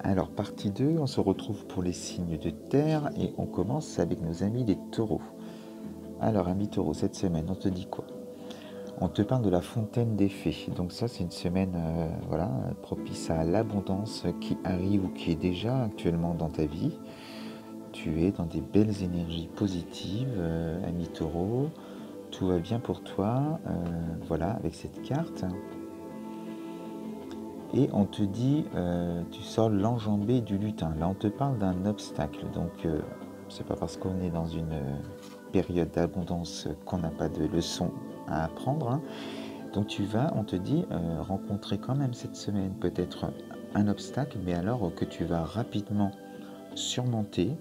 Alors, partie 2, on se retrouve pour les signes de terre et on commence avec nos amis les taureaux. Alors, amis taureaux, cette semaine, on te dit quoi? On te parle de la fontaine des fées. Donc ça, c'est une semaine voilà, propice à l'abondance qui arrive ou qui est déjà actuellement dans ta vie. Tu es dans des belles énergies positives, amis taureaux. Tout va bien pour toi, voilà, avec cette carte. Et on te dit, tu sors l'enjambé du lutin. Là, on te parle d'un obstacle. Donc, c'est pas parce qu'on est dans une période d'abondance qu'on n'a pas de leçons à apprendre, hein. Donc, tu vas, on te dit, rencontrer quand même cette semaine peut-être un obstacle, mais alors que tu vas rapidement surmonter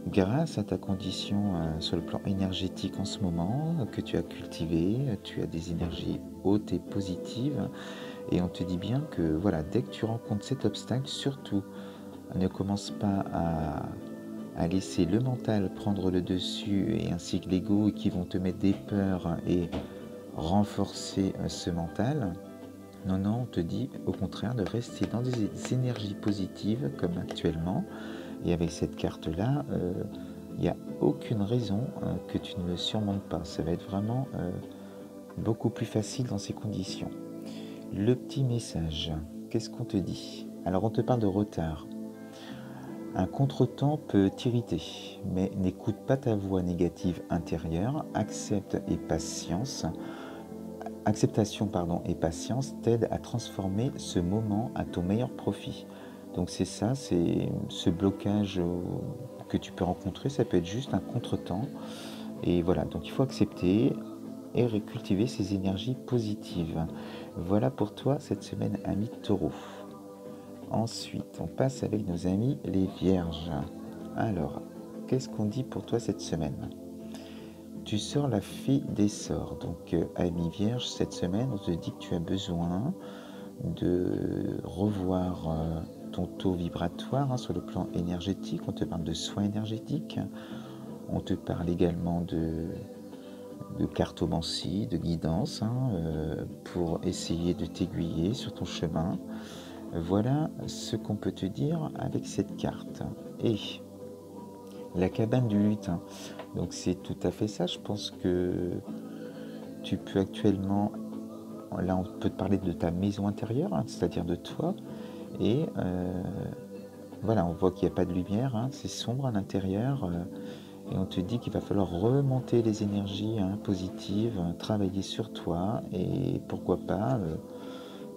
grâce à ta condition sur le plan énergétique en ce moment, que tu as cultivé. Tu as des énergies hautes et positives. Et on te dit bien que voilà, dès que tu rencontres cet obstacle, surtout ne commence pas à laisser le mental prendre le dessus et ainsi que l'ego qui vont te mettre des peurs et renforcer ce mental. Non, non, on te dit au contraire de rester dans des énergies positives comme actuellement. Et avec cette carte-là, il n'y a aucune raison que tu ne le surmontes pas. Ça va être vraiment beaucoup plus facile dans ces conditions. Le petit message, qu'est-ce qu'on te dit? Alors on te parle de retard. Un contretemps peut t'irriter, mais n'écoute pas ta voix négative intérieure, acceptation et patience t'aident à transformer ce moment à ton meilleur profit. Donc c'est ça, c'est ce blocage que tu peux rencontrer, ça peut être juste un contretemps. Et voilà, donc il faut accepter et cultiver ces énergies positives. Voilà pour toi cette semaine, ami taureau. Ensuite, on passe avec nos amis les vierges. Alors, qu'est-ce qu'on dit pour toi cette semaine? Tu sors la fée des sorts. Donc, ami vierge, cette semaine, on te dit que tu as besoin de revoir ton taux vibratoire sur le plan énergétique. On te parle de soins énergétiques. On te parle également de cartomancie, de guidance, pour essayer de t'aiguiller sur ton chemin. Voilà ce qu'on peut te dire avec cette carte. Et la cabane du lutin. Donc c'est tout à fait ça. Je pense que tu peux actuellement, là on peut te parler de ta maison intérieure, c'est-à-dire de toi. Et voilà, on voit qu'il n'y a pas de lumière, c'est sombre à l'intérieur. Et on te dit qu'il va falloir remonter les énergies positives, travailler sur toi et pourquoi pas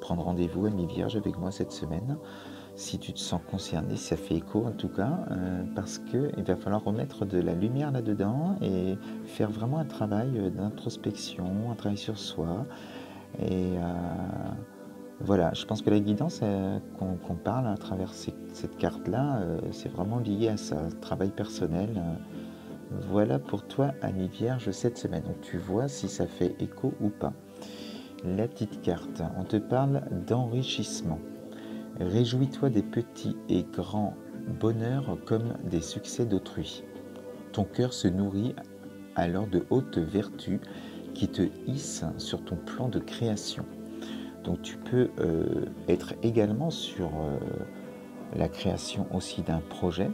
prendre rendez-vous à mi-vierge avec moi cette semaine. Si tu te sens concerné, ça fait écho en tout cas, parce qu'il va falloir remettre de la lumière là-dedans et faire vraiment un travail d'introspection, un travail sur soi. Et voilà, je pense que la guidance qu'on parle à travers cette carte-là, c'est vraiment lié à ça, travail personnel. Voilà pour toi, ami vierge, cette semaine. Donc tu vois si ça fait écho ou pas. La petite carte, on te parle d'enrichissement. Réjouis-toi des petits et grands bonheurs comme des succès d'autrui. Ton cœur se nourrit alors de hautes vertus qui te hissent sur ton plan de création. Donc tu peux être également sur la création aussi d'un projet,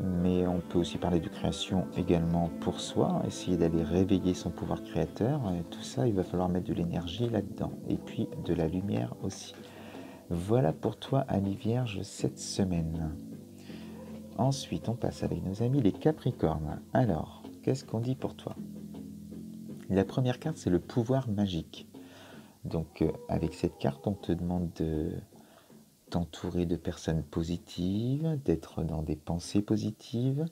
mais on peut aussi parler de création également pour soi, essayer d'aller réveiller son pouvoir créateur. Et tout ça, il va falloir mettre de l'énergie là-dedans et puis de la lumière aussi. Voilà pour toi, ami vierge, cette semaine. Ensuite, on passe avec nos amis les capricornes. Alors, qu'est-ce qu'on dit pour toi? La première carte, c'est le pouvoir magique. Donc, avec cette carte, on te demande de t'entourer de personnes positives, d'être dans des pensées positives,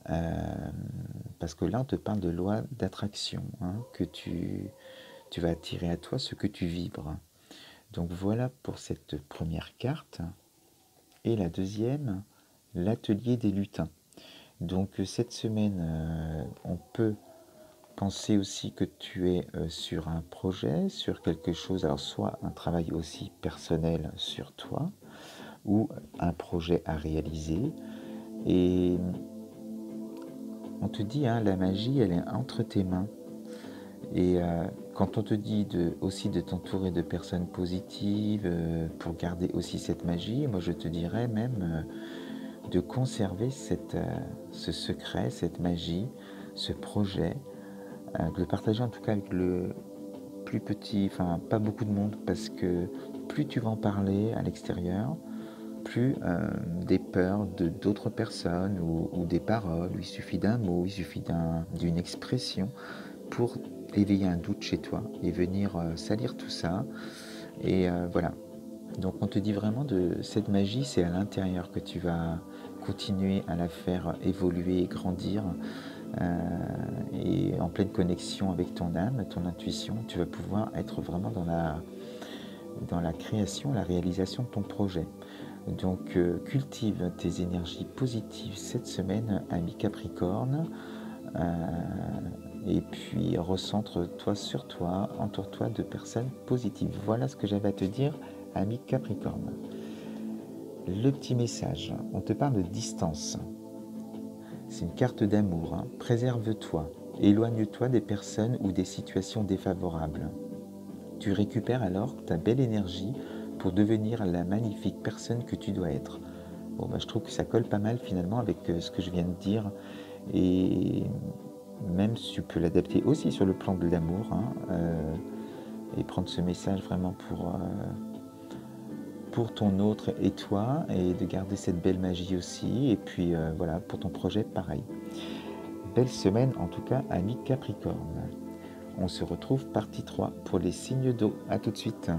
parce que là, on te parle de loi d'attraction, que tu vas attirer à toi ce que tu vibres. Donc voilà pour cette première carte. Et la deuxième, l'atelier des lutins. Donc cette semaine, on peut penser aussi que tu es sur un projet, sur quelque chose, alors soit un travail aussi personnel sur toi, ou un projet à réaliser. Et on te dit, la magie, elle est entre tes mains. Et Quand on te dit aussi de t'entourer de personnes positives pour garder aussi cette magie, moi je te dirais même de conserver ce secret, cette magie, ce projet, de le partager en tout cas avec le plus petit, enfin pas beaucoup de monde, parce que plus tu vas en parler à l'extérieur, plus des peurs de d'autres personnes ou des paroles, il suffit d'un mot, il suffit d'une expression pour éveiller un doute chez toi et venir salir tout ça. Et voilà. Donc on te dit vraiment de cette magie, c'est à l'intérieur que tu vas continuer à la faire évoluer et grandir. Et en pleine connexion avec ton âme, ton intuition, tu vas pouvoir être vraiment dans la création, la réalisation de ton projet. Donc cultive tes énergies positives cette semaine, ami Capricorne, et puis recentre-toi sur toi, entoure-toi de personnes positives. Voilà ce que j'avais à te dire, ami Capricorne. Le petit message, on te parle de distance. C'est une carte d'amour, hein. Préserve-toi, éloigne-toi des personnes ou des situations défavorables. Tu récupères alors ta belle énergie pour devenir la magnifique personne que tu dois être. Bon, bah, je trouve que ça colle pas mal finalement avec ce que je viens de dire. Et même si tu peux l'adapter aussi sur le plan de l'amour, hein, et prendre ce message vraiment pour ton autre et toi, et de garder cette belle magie aussi. Et puis voilà, pour ton projet, pareil. Belle semaine en tout cas, ami Capricorne. On se retrouve partie 3 pour les signes d'eau. A tout de suite.